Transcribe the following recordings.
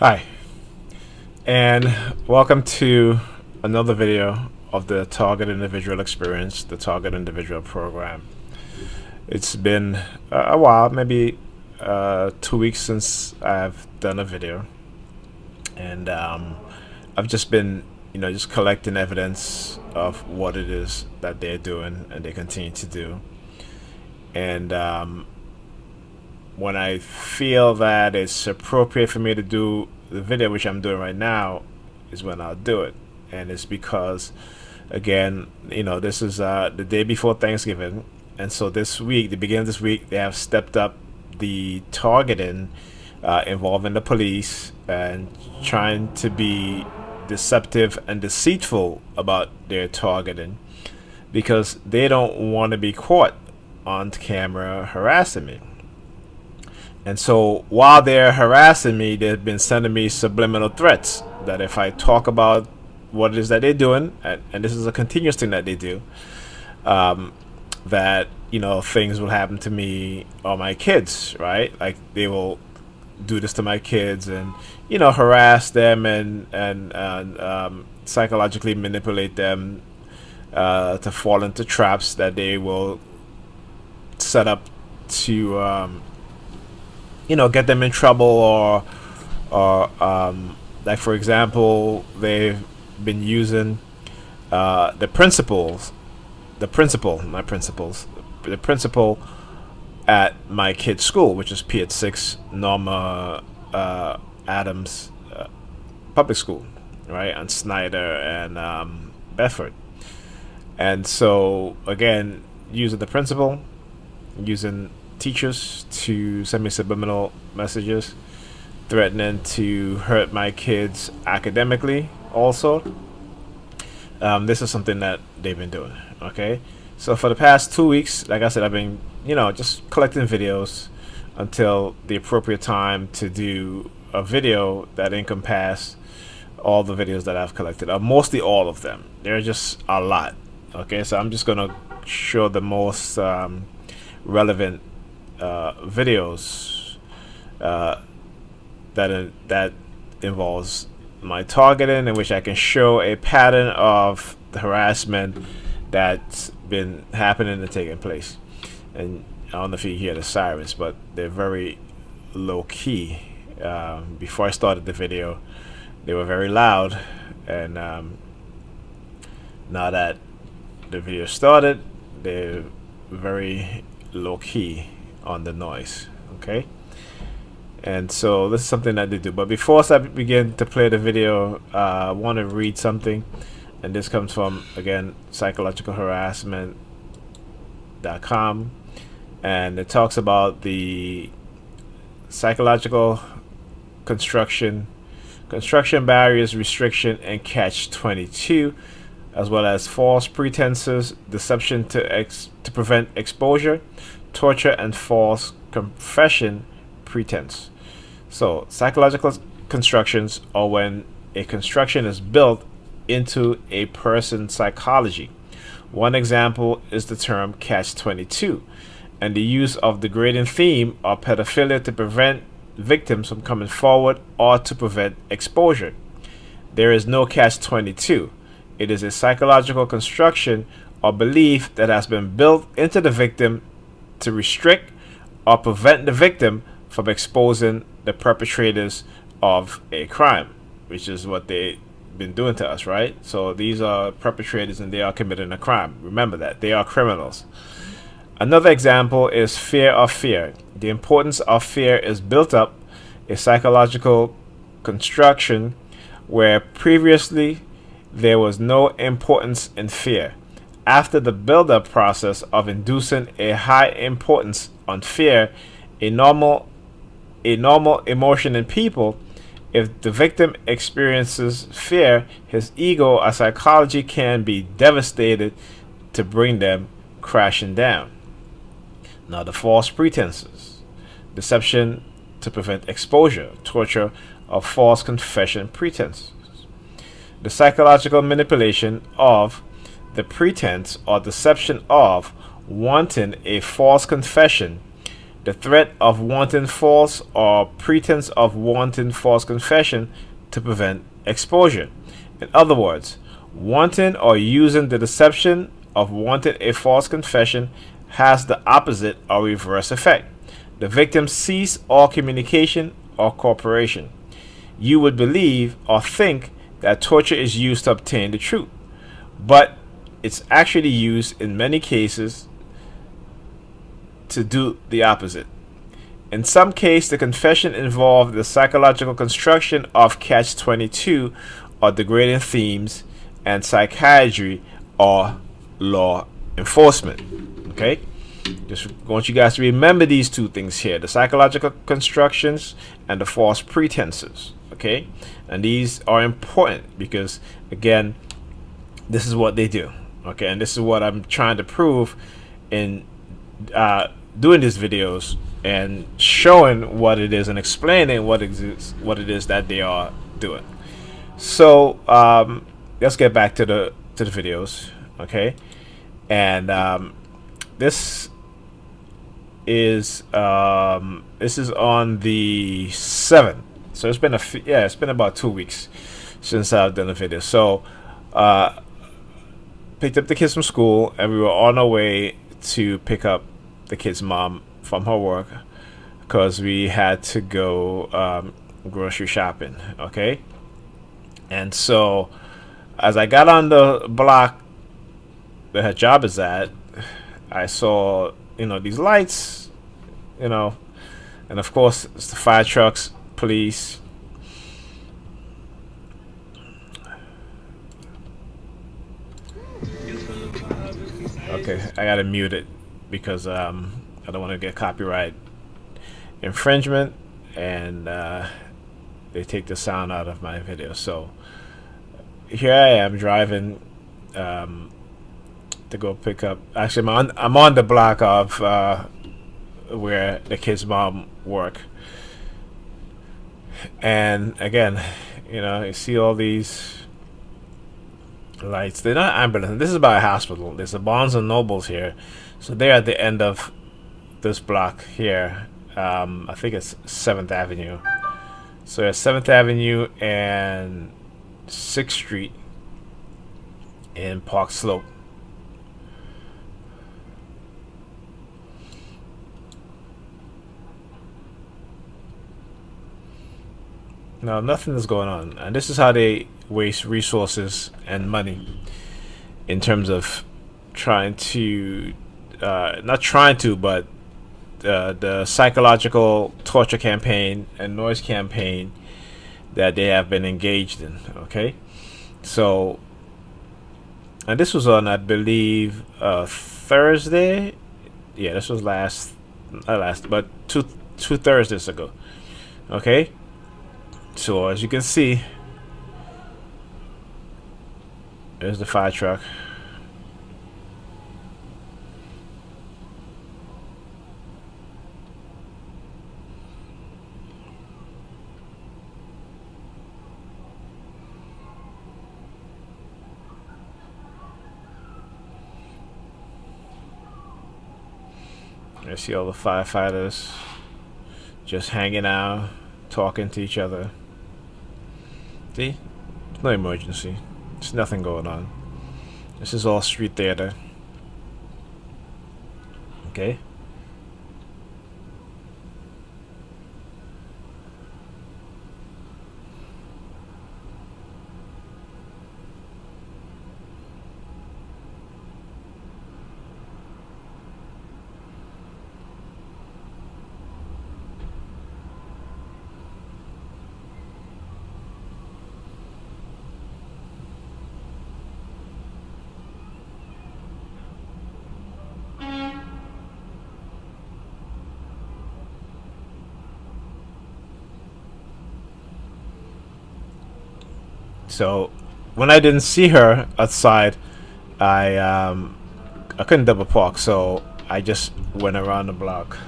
Hi, and welcome to another video of the Target Individual Experience, the Target Individual Program. It's been a while, maybe 2 weeks since I've done a video, and I've just been, just collecting evidence of what it is that they're doing and they continue to do. And when I feel that it's appropriate for me to do the video, which I'm doing right now, is when I'll do it. And it's because, again, this is the day before Thanksgiving. And so this week, the beginning of this week, they have stepped up the targeting involving the police and trying to be deceptive and deceitful about their targeting because they don't want to be caught on camera harassing me. And so while they're harassing me, they've been sending me subliminal threats that if I talk about what it is that they're doing, and this is a continuous thing that they do, that things will happen to me or my kids, right? Like they will do this to my kids and harass them and psychologically manipulate them to fall into traps that they will set up to get them in trouble, or like for example, they've been using the principal at my kid's school, which is Piet 6 Norma Adams public school, right, on Snyder and Bedford. And so again, using the principal, using teachers to send me subliminal messages threatening to hurt my kids academically also. This is something that they've been doing. Okay, so for the past 2 weeks, like I said, I've been just collecting videos until the appropriate time to do a video that encompass all the videos that I've collected, mostly all of them. There are just a lot. Okay, so I'm just gonna show the most relevant videos that involves my targeting, in which I can show a pattern of the harassment that's been happening and taking place. And I don't know if you hear the sirens, but they're very low key. Before I started the video, they were very loud, and now that the video started, they're very low key on the noise. Okay, and so this is something that they do. But before I begin to play the video, I want to read something, and this comes from, again, psychologicalharassment.com, and it talks about the psychological construction barriers, restriction, and catch-22, as well as false pretenses, deception to prevent exposure, torture, and false confession pretense. So psychological constructions are when a construction is built into a person's psychology. One example is the term catch-22 and the use of the degrading theme of pedophilia to prevent victims from coming forward or to prevent exposure. There is no catch-22. It is a psychological construction or belief that has been built into the victim to restrict or prevent the victim from exposing the perpetrators of a crime, which is what they've been doing to us, right? So these are perpetrators and they are committing a crime. Remember that. They are criminals. Another example is fear of fear. The importance of fear is built up, a psychological construction where previously there was no importance in fear. After the build-up process of inducing a high importance on fear, a normal emotion in people, if the victim experiences fear, his ego or psychology can be devastated to bring them crashing down. Now, the false pretenses, deception to prevent exposure, torture, or false confession pretenses. The psychological manipulation of the pretense or deception of wanting a false confession, the threat of wanton false or pretense of wanton false confession to prevent exposure. In other words, wanting or using the deception of wanting a false confession has the opposite or reverse effect. The victim cease all communication or cooperation. You would believe or think that torture is used to obtain the truth, but it's actually used in many cases to do the opposite. In some cases, the confession involved the psychological construction of catch-22 or degrading themes, and psychiatry or law enforcement. Okay? Just want you guys to remember these two things here: the psychological constructions and the false pretenses. Okay? And these are important because, again, this is what they do. Okay? And this is what I'm trying to prove in doing these videos and showing what it is and explaining what it is that they are doing. So let's get back to the videos. Okay? And this is on the 7th. So it's been it's been about 2 weeks since I've done a video. So picked up the kids from school, and we were on our way to pick up the kid's mom from her work because we had to go grocery shopping. Okay? And so as I got on the block that her job is at, I saw, these lights, and of course it's the fire trucks, police. Okay, I gotta mute it because I don't want to get copyright infringement, and they take the sound out of my video. So here I am driving to go pick up. Actually, I'm on the block of where the kid's mom work, and again, you see all these lights. They're not ambulance. This is by a hospital. There's a Barnes and Nobles here, so they're at the end of this block here. I think it's 7th Avenue. So it's 7th Avenue and 6th Street in Park Slope. Now nothing is going on, and this is how they waste resources and money in terms of trying to not trying to, but the psychological torture campaign and noise campaign that they have been engaged in. Okay, so, and this was on, I believe, Thursday. Yeah, this was but two Thursdays ago. Okay, so as you can see, there's the fire truck. I see all the firefighters just hanging out, talking to each other. See? There's no emergency. There's nothing going on. This is all street theater. Okay? So when I didn't see her outside, I couldn't double park, so I just went around the block.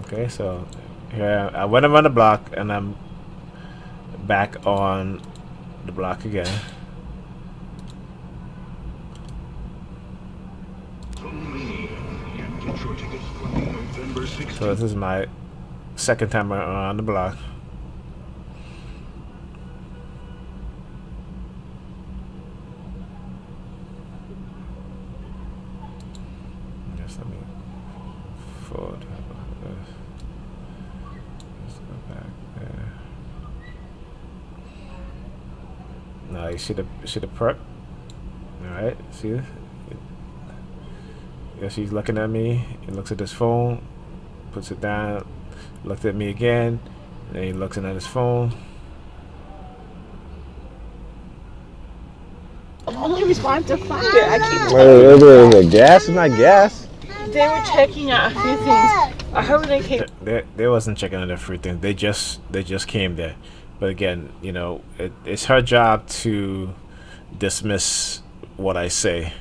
Okay, so here I went around the block, and I'm back on the block again. So this is my second time around the block. Just let me forward. Let's go back there. Now you see the perk. All right, see this? Yes, he's looking at me. He looks at his phone, puts it down, looked at me again, and then he looks at his phone. Only respond to fire. I keep Is it gas? It's not gas. They were checking out a few things. I heard they came. They wasn't checking on everything. They just came there. But again, you know, it's her job to dismiss what I say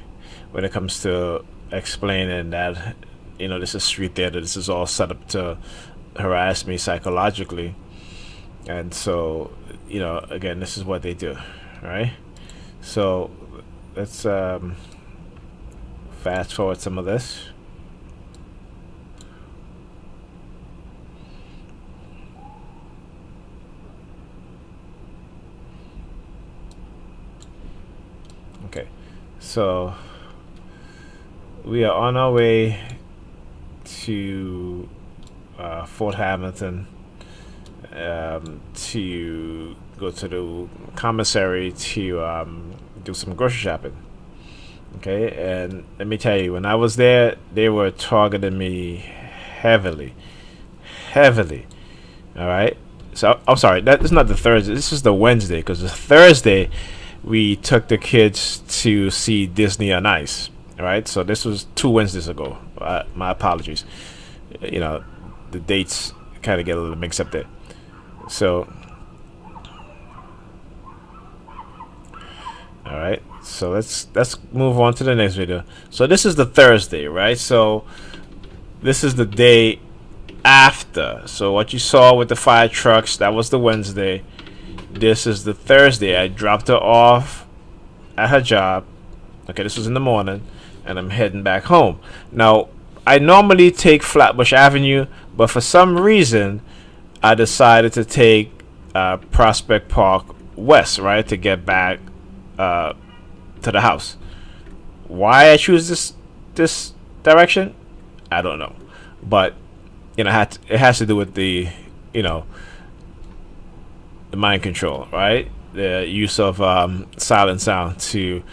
when it comes to explaining that, you know, this is street theater. This is all set up to harass me psychologically. And so, you know, again, this is what they do, right? So let's fast forward some of this. Okay, so we are on our way to Fort Hamilton to go to the commissary to do some grocery shopping. Okay, and let me tell you, when I was there, they were targeting me heavily. All right, so I'm sorry, that is not the Thursday. This is the Wednesday, because the Thursday we took the kids to see Disney on Ice. All right, so this was 2 Wednesdays ago. My apologies. You know, the dates kind of get a little mixed up there. So, all right. So let's move on to the next video. So this is the Thursday, right? So this is the day after. So what you saw with the fire trucks, that was the Wednesday. This is the Thursday. I dropped her off at her job. Okay, this was in the morning, and I'm heading back home. Now, I normally take Flatbush Avenue, but for some reason, I decided to take Prospect Park West, right, to get back to the house. Why I choose this direction, I don't know, but you know, it has to do with the, you know, the mind control, right? The use of silent sound to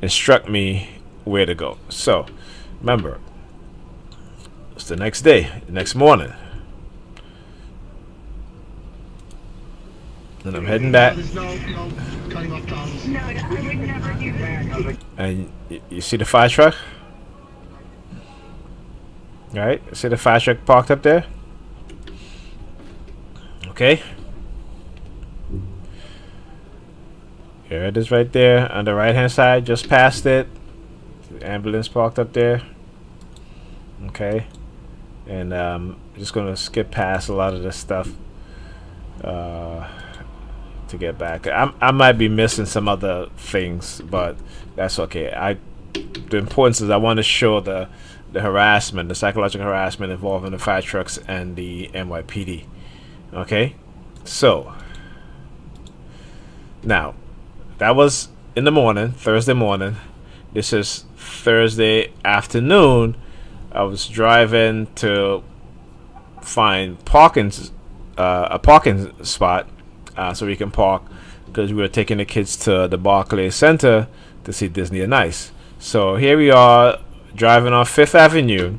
instruct me where to go. So remember, it's the next day, the next morning, and I'm heading back. And you see the fire truck? All right, see the fire truck parked up there? Okay. Here it is right there on the right hand side, just past it. The ambulance parked up there. Okay. And just gonna skip past a lot of this stuff to get back. I might be missing some other things, but that's okay. The importance is I want to show the harassment, the psychological harassment involving the fire trucks and the NYPD. Okay, so now that was in the morning, Thursday morning. This is Thursday afternoon. I was driving to find a parking spot so we can park, because we were taking the kids to the Barclays Center to see Disney on Ice. So here we are driving on 5th Avenue,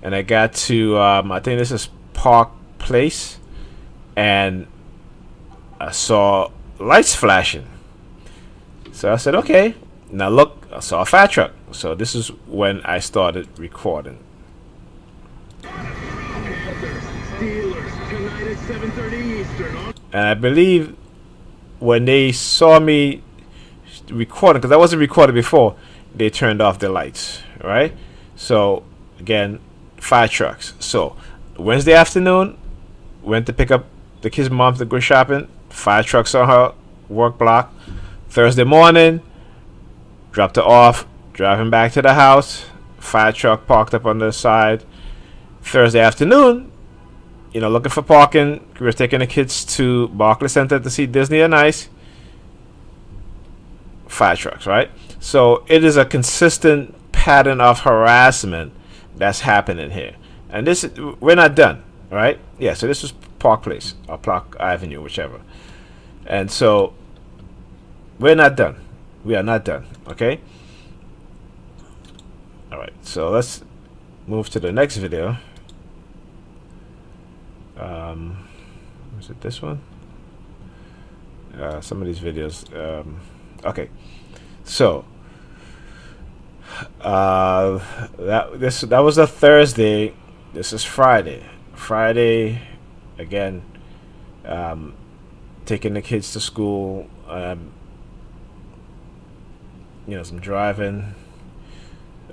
and I got to I think this is Park Place, and I saw lights flashing. So I said, okay. Now look, I saw a fire truck. So this is when I started recording. And I believe when they saw me recording, because I wasn't recording before, they turned off the lights, right? So again, fire trucks. So Wednesday afternoon, went to pick up the kids' mom to go shopping. Fire trucks on her work block. Thursday morning, dropped her off, driving back to the house. fire truck parked up on the side. Thursday afternoon, looking for parking. We were taking the kids to Barclays Center to see Disney on Ice. Fire trucks, right? So it is a consistent pattern of harassment that's happening here. And this, we're not done, right? Yeah, so this is Park Place or Park Avenue, whichever. And so we're not done. We are not done, okay? All right, so let's move to the next video. Is it this one? Some of these videos. Okay, so that was a Thursday. This is Friday. Friday, again, taking the kids to school. Some driving.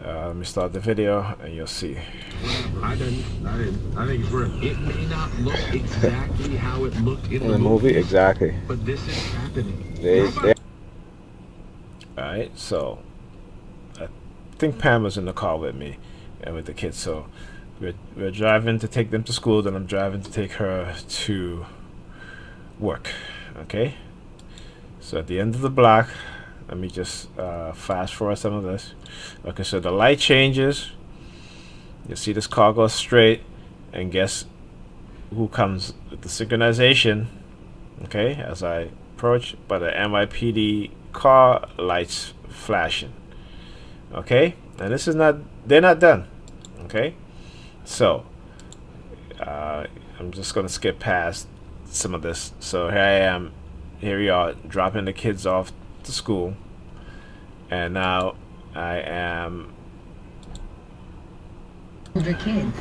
Let me start the video and you'll see. I think it's real. It may not look exactly how it looked in the movie. Exactly. But this is happening. Alright, so I think Pam was in the car with me and with the kids. So we're driving to take them to school, then I'm driving to take her to work. Okay? So at the end of the block, let me just fast forward some of this. Okay, so the light changes. You see this car goes straight, and guess who comes with the synchronization? Okay, as I approach, but the NYPD car lights flashing. Okay, and this is not, they're not done. Okay, so I'm just gonna skip past some of this. So here I am, here we are dropping the kids off to school, and now I am older kids.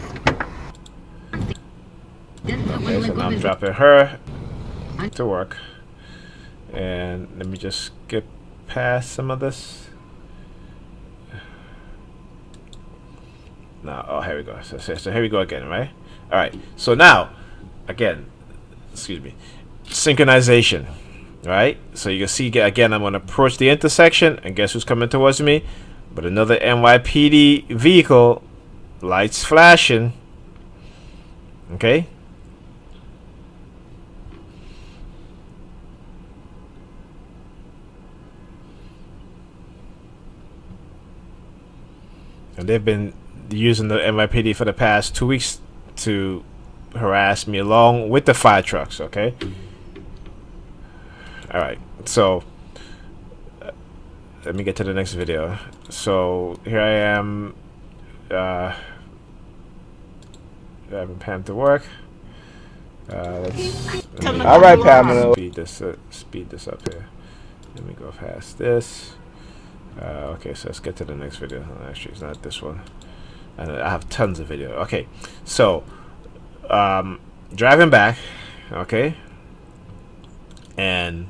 okay, so now I'm dropping her to work, and let me just skip past some of this. Now, oh, here we go. So here we go again, right? All right. So now, again, excuse me, synchronization. Right, so you can see again, I'm going to approach the intersection, and guess who's coming towards me? But another NYPD vehicle, lights flashing. Okay, and they've been using the NYPD for the past 2 weeks to harass me along with the fire trucks. Okay. Alright, so let me get to the next video. So here I am driving Pam to work. Alright, Pamela. Speed this up here. Let me go past this. Okay, so let's get to the next video. Actually, it's not this one. And I have tons of video. Okay, so driving back, okay, and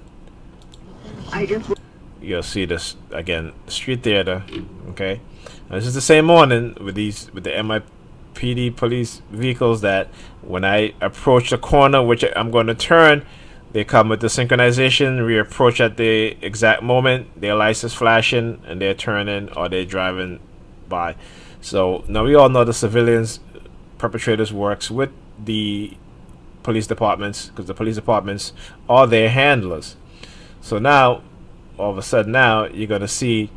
you'll see this again, street theater. Okay, now, this is the same morning with the NYPD police vehicles that when I approach the corner, which I'm going to turn, they come with the synchronization. We approach at the exact moment, their lights is flashing, and they're turning or they're driving by. So now we all know the civilians perpetrators works with the police departments, because the police departments are their handlers. So now, all of a sudden, now you're gonna see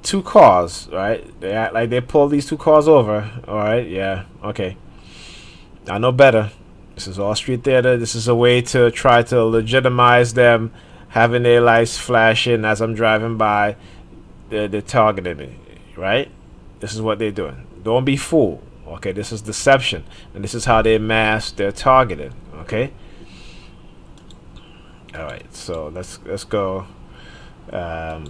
two cars, right? They act like they pulled these two cars over. All right, yeah, okay. I know better. This is all street theater. This is a way to try to legitimize them having their lights flashing as I'm driving by. They're targeting me, right? This is what they're doing. Don't be fooled. Okay, this is deception, and this is how they mask their targeting. Okay. All right, so let's go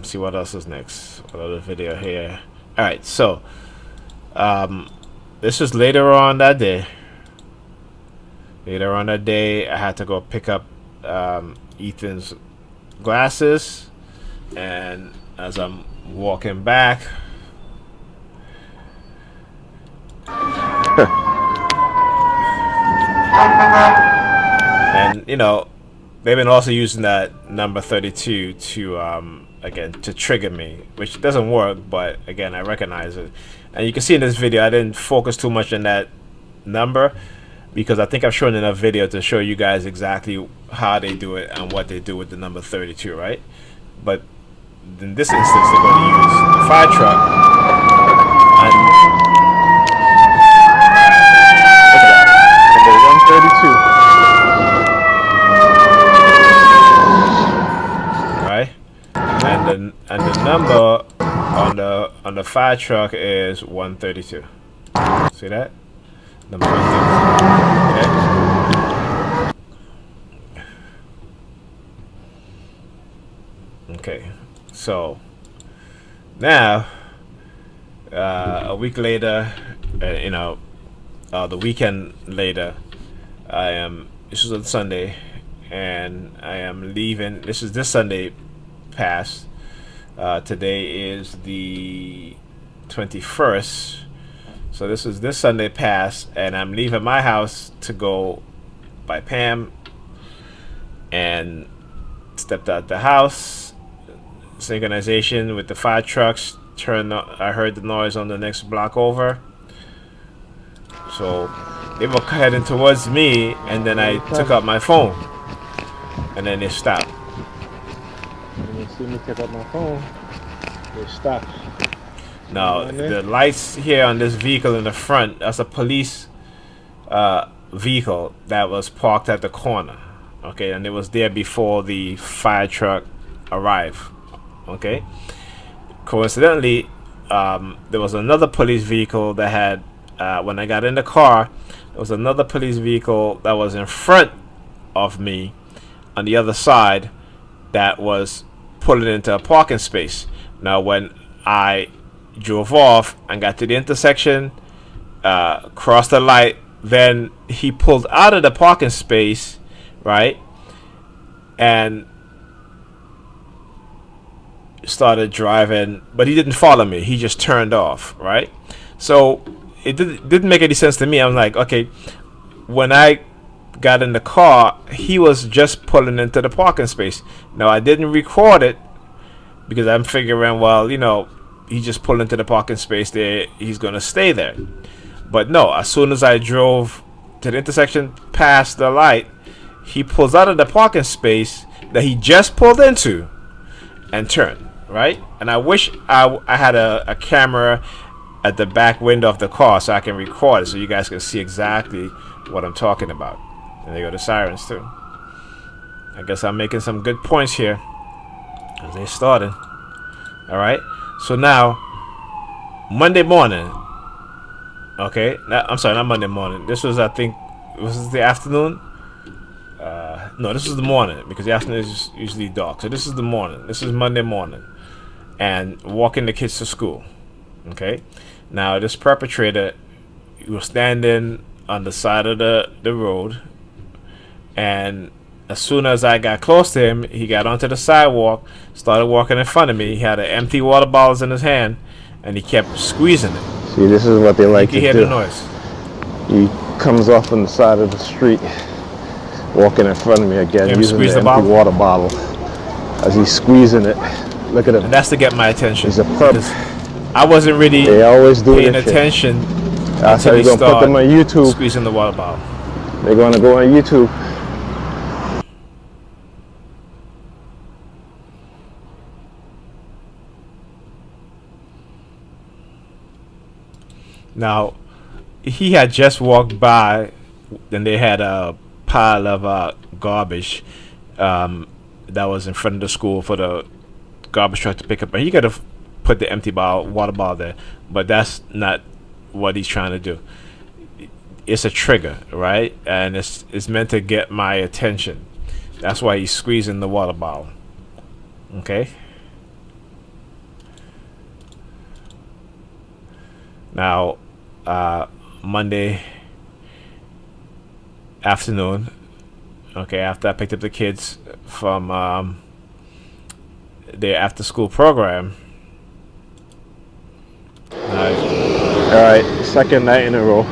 see what else is next. What other video here? All right, so this was later on that day. Later on that day, I had to go pick up Ethan's glasses, and as I'm walking back, and they've been also using that number 32 to again to trigger me, which doesn't work, but again I recognize it. And you can see in this video I didn't focus too much on that number because I think I've shown enough video to show you guys exactly how they do it and what they do with the number 32, right? But in this instance they're going to use the fire truck and Look at that. Number 132. Right? And the number on the fire truck is 132. See that? Number 132. Okay, so now a week later, the weekend later, this is on Sunday, and I am leaving. This Sunday past. Today is the 21st. So this is this Sunday past, and I'm leaving my house to go by Pam, and stepped out the house. Synchronization with the fire trucks. I heard the noise on the next block over. So they were heading towards me, and then I took out my phone, and then they stopped. When you see me take out my phone, they stop. Now the lights here on this vehicle in the front, that's a police vehicle that was parked at the corner. Okay, and it was there before the fire truck arrived. Okay, coincidentally, there was another police vehicle that had when I got in the car, there was another police vehicle that was in front of me on the other side that was pulling into a parking space. Now when I drove off and got to the intersection, crossed the light, then he pulled out of the parking space, right, and started driving, but he didn't follow me. He just turned off, right? So it didn't make any sense to me. I'm like, okay, when I got in the car, he was just pulling into the parking space. Now I didn't record it because I'm figuring, well, he just pulled into the parking space there, he's gonna stay there. But no, as soon as I drove to the intersection past the light, he pulls out of the parking space that he just pulled into and turned, right? And I wish I had a camera at the back window of the car so I can record it so you guys can see exactly what I'm talking about. And there go the sirens too. I guess I'm making some good points here as they started. Alright, so now Monday morning. Okay, I'm sorry, not Monday morning. This was, I think, was this the afternoon? No, this is the morning because the afternoon is usually dark. So this is the morning. This is Monday morning, and walking the kids to school. Okay, now this perpetrator was standing on the side of the road, and as soon as I got close to him, he got onto the sidewalk, started walking in front of me. He had an empty water bottles in his hand, and he kept squeezing it. See, this is what they like You to can do. hear the noise. He comes off on the side of the street, walking in front of me again, Him using squeeze the the empty bottle? water bottle as he's squeezing it. Look at him. And that's to get my attention. He's a perp. because I wasn't really They always do paying this shit. attention That's how until you're he gonna put them on started YouTube. squeezing the water bottle. They're gonna go on YouTube. Now, he had just walked by, and they had a pile of garbage that was in front of the school for the garbage truck to pick up. And he could have put the empty water bottle there, but that's not what he's trying to do. It's a trigger, right? And it's meant to get my attention. That's why he's squeezing the water bottle. Okay? Now, Monday afternoon, okay, after I picked up the kids from their after school program. Alright, second night in a row.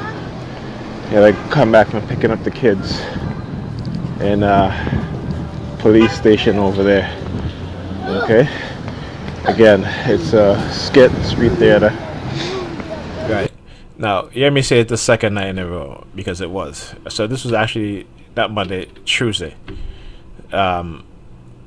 Yeah, I come back from picking up the kids. And police station over there. Okay. Again, it's a skit street theater. Right. Now, you hear me say it the second night in a row because it was. So this was actually not Monday, Tuesday.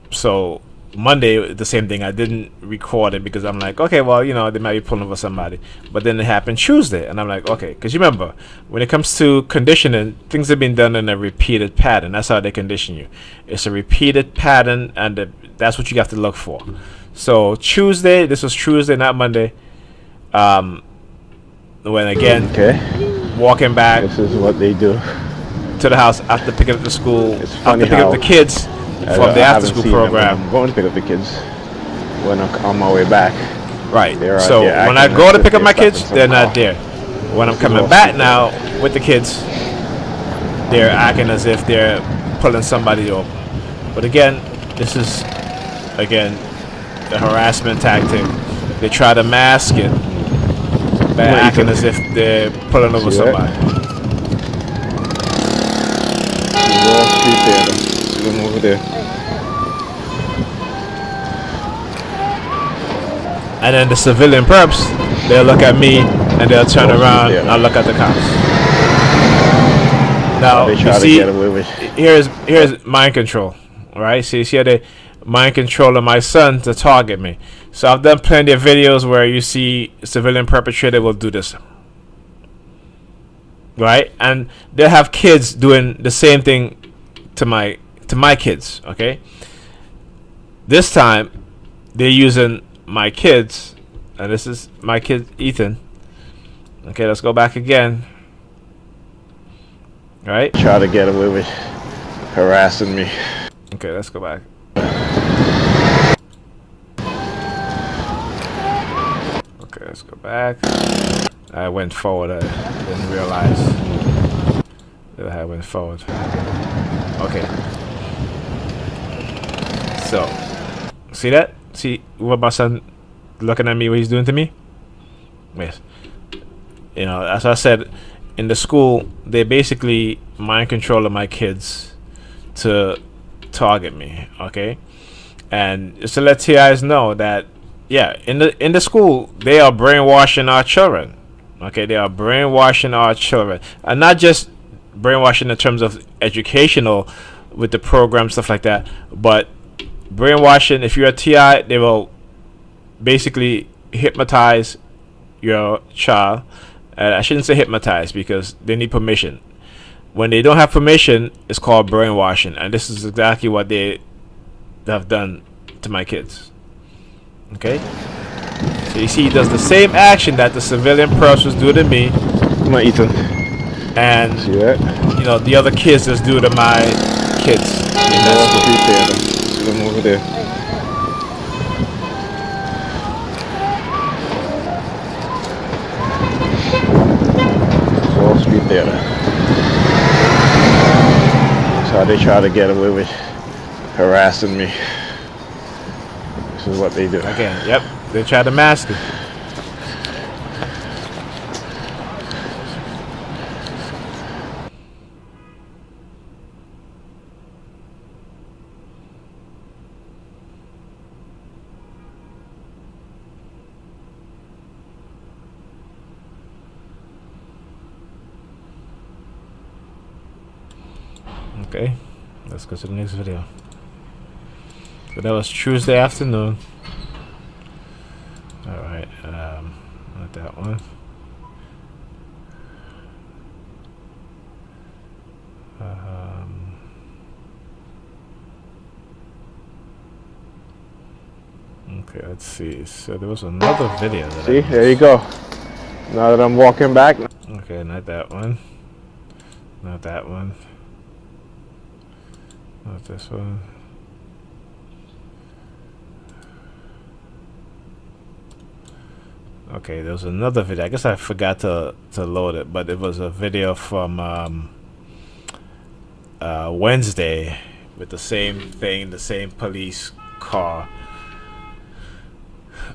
So Monday, the same thing. I didn't record it because I'm like, okay, well, you know, they might be pulling for somebody. But then it happened Tuesday, and I'm like, okay, because you remember, when it comes to conditioning, things have been done in a repeated pattern. That's how they condition you. It's a repeated pattern, and that's what you have to look for. So Tuesday, this was Tuesday, not Monday. When again, walking back. This is what they do to the house after picking up the school, it's after funny picking up the kids from the after school program. I'm going to pick up the kids when I'm on my way back. Right. So when I go to pick up my kids, they're not there. When I'm coming back now with the kids, they're acting as if they're pulling somebody over. But again, this is the harassment tactic. They try to mask it by acting as if they're pulling over somebody. Wall Street Theater. See them over there. And then the civilian perps, they'll look at me and they'll turn around and look at the cops. Now, you see, here's mind control, right? See how they mind controlling my son to target me. So I've done plenty of videos where you see civilian perpetrator will do this, right? And they'll have kids doing the same thing to my kids. Okay. This time they're using my kids, and this is my kid Ethan. Okay, let's go back again. Right? Try to get away with harassing me. Okay, let's go back. Okay, let's go back. I went forward. I didn't realize that I went forward. Okay. So, see that? See what my son looking at me, what he's doing to me? Yes. You know, as I said, in the school, they basically mind controlling my kids to target me, okay? And just to let TIs know that, yeah, in the school, they are brainwashing our children, okay? They are brainwashing our children. And not just brainwashing in terms of educational with the program, stuff like that, but brainwashing, if you're a TI, they will basically hypnotize your child. I shouldn't say hypnotize because they need permission. When they don't have permission, it's called brainwashing, and this is exactly what they have done to my kids. Okay? So you see, he does the same action that the civilian perps was doing to me. Come on, Ethan. And see that? You know, the other kids just do to my kids. Wall Street Theater. See them over there. Wall Street Theater. That's how they try to get away with harassing me. This is what they do. Again, yep. They try to mask it. Okay, let's go to the next video. So that was Tuesday afternoon. Alright, not that one. Okay, let's see. So there was another video that see, there you go. Now that I'm walking back. Okay, not that one. Not that one. Not this one. Okay, there was another video. I guess I forgot to load it, but it was a video from Wednesday with the same thing, the same police car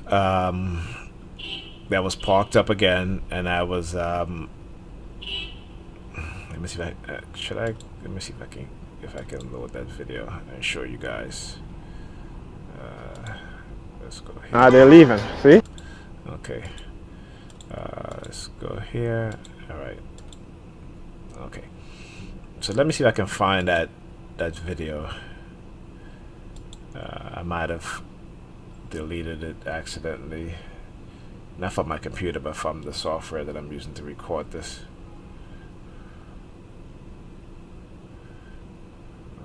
that was parked up again, and I was let me see if I should I let me see if I can if I can load that video and show you guys. Let's go here. Ah, they're leaving. See? Okay. Let's go here. All right. Okay. So let me see if I can find that video. I might have deleted it accidentally. Not from my computer, but from the software that I'm using to record this.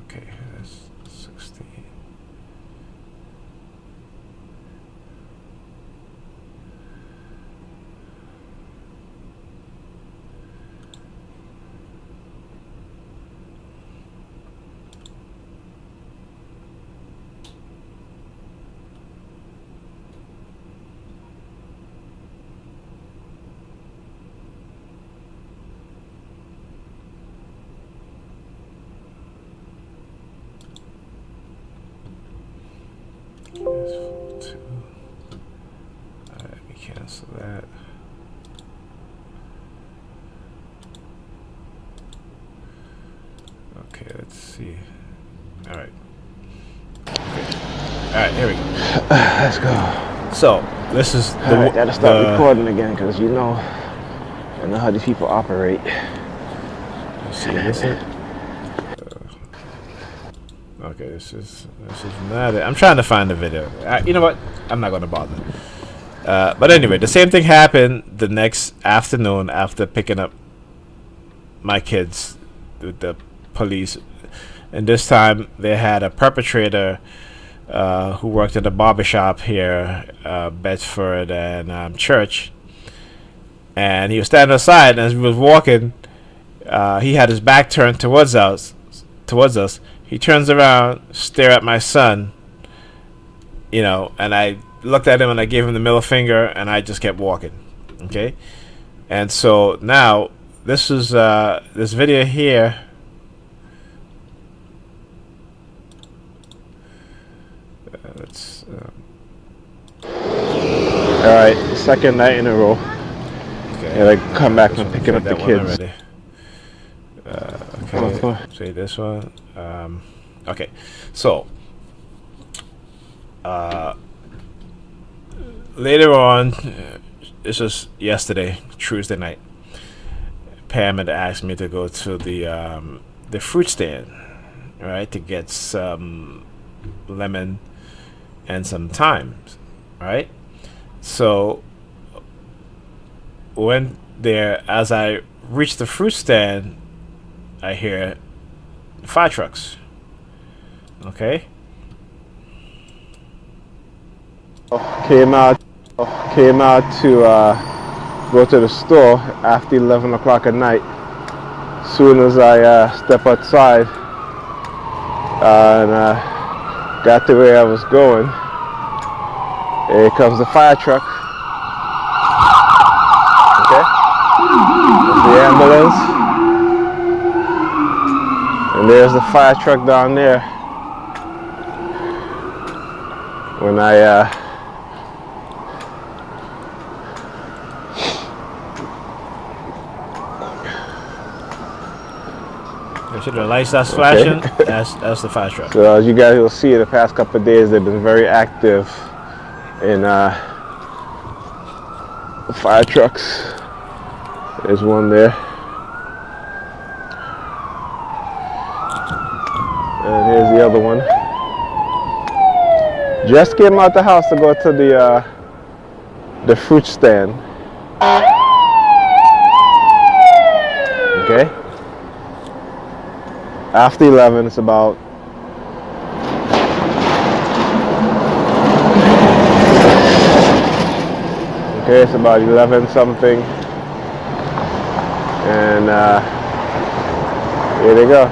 Okay, that's 16. Alright, let me cancel that. Okay, let's see. Alright. Alright, here we go. Let's go. So, this is the Alright, gotta start recording again because you know how these people operate. Let's see, this is. Okay, this is not it. I'm trying to find the video. You know what? I'm not gonna bother. But anyway, the same thing happened the next afternoon after picking up my kids with the police, and this time they had a perpetrator who worked at a barbershop here, Bedford and Church, and he was standing outside, and as we was walking, he had his back turned towards us. He turns around, stare at my son, you know, and I looked at him and I gave him the middle finger, and I just kept walking. Okay, and so now this is this video here. Let's. All right, second night in a row. Okay. And I come back and picking up the kids. Okay, Come on. say this one. Okay, so later on, this was yesterday, Tuesday night. Pam had asked me to go to the fruit stand, right, to get some lemon and some thyme, right? So went there. As I reached the fruit stand, I hear fire trucks. Okay. Came out to go to the store after 11 o'clock at night. Soon as I step outside and got to where I was going, here comes the fire truck. Okay, there's the ambulance, and there's the fire truck down there. When I so the lights that's flashing, that's the fire truck. So as you guys will see, the past couple of days they've been very active in fire trucks. There's one there, and here's the other one. Just came out the house to go to the fruit stand. Okay. After 11, it's about it's about 11 something, and here they go.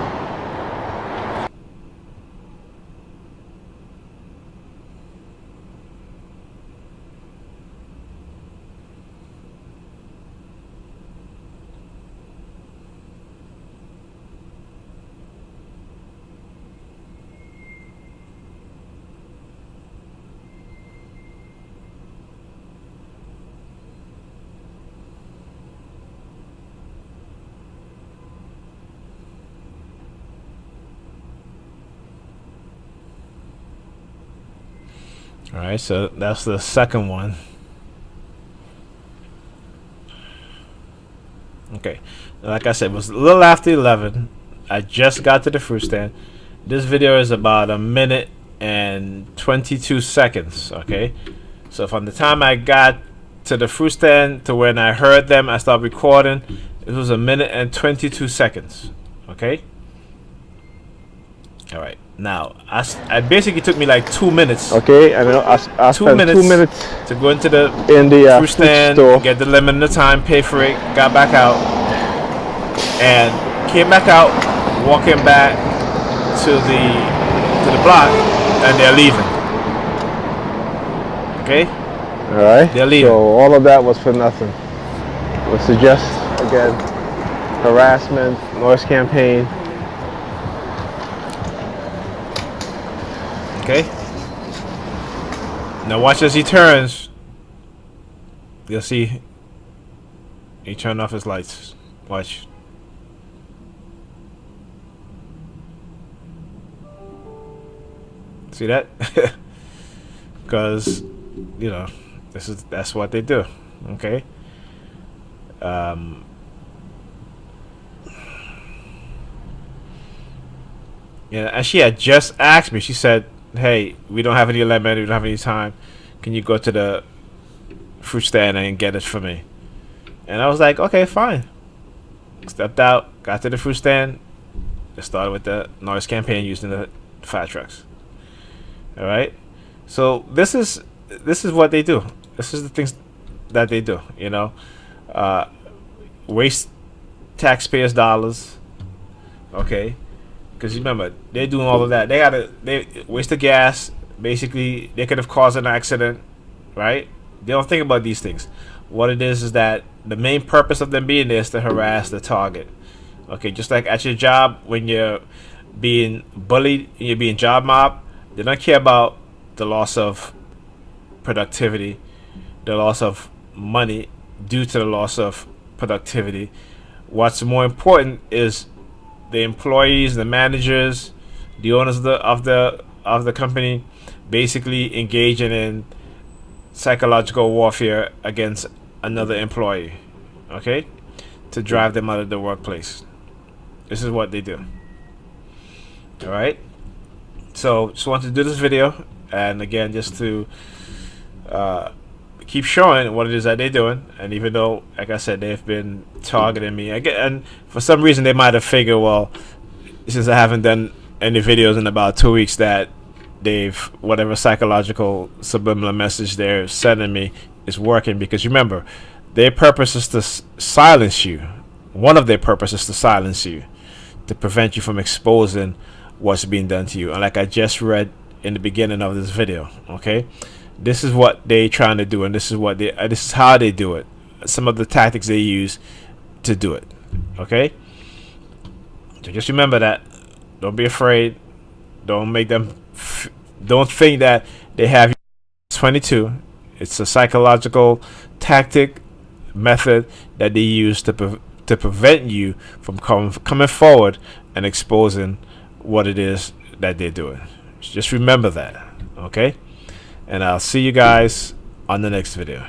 All right, so that's the second one. Okay, like I said, it was a little after 11. I just got to the fruit stand. This video is about a minute and 22 seconds. Okay, so from the time I got to the fruit stand to when I heard them, I started recording. It was a minute and 22 seconds. Okay. All right. Now, I basically took me like 2 minutes. Okay, and I spent 2 minutes to go into the fruit stand, store. get the limit of the time, pay for it, got back out, and came back out, walking back to the block, and they're leaving. Okay. All right. They're leaving. So all of that was for nothing. Would suggest again harassment, noise campaign. Okay. Now watch as he turns. You'll see he turned off his lights. Watch. See that? Because you know that's what they do. Okay. Yeah, and she had just asked me. She said, "Hey, we don't have any lemon. We don't have any time. Can you go to the fruit stand and get it for me?" And I was like, "Okay, fine." Stepped out, got to the fruit stand. Just started with the noise campaign using the fire trucks. All right. So this is what they do. This is the things that they do. You know, waste taxpayers' dollars. Okay. Because remember, they're doing all of that. They waste the gas. Basically, they could have caused an accident, right? They don't think about these things. What it is that the main purpose of them being there is to harass the target. Okay, just like at your job when you're being bullied and you're being job mobbed, they don't care about the loss of productivity, the loss of money due to the loss of productivity. What's more important is the employees, the managers, the owners of the company, basically engaging in psychological warfare against another employee, okay, to drive them out of the workplace. This is what they do. All right. So just wanted to do this video, and again, just to keep showing what it is that they're doing. And even though, like I said, they've been targeting me again, and for some reason they might have figured, well, since I haven't done any videos in about 2 weeks, that they've whatever psychological subliminal message they're sending me is working. Because remember, their purpose is to silence you. One of their purposes is to silence you, to prevent you from exposing what's being done to you. And like I just read in the beginning of this video, okay, this is what they're trying to do, and this is how they do it. Some of the tactics they use to do it. Okay, so just remember that. Don't be afraid. Don't make them. Don't think that they have 22. It's a psychological tactic method that they use to prevent you from coming forward and exposing what it is that they're doing. Just remember that. Okay. And I'll see you guys on the next video.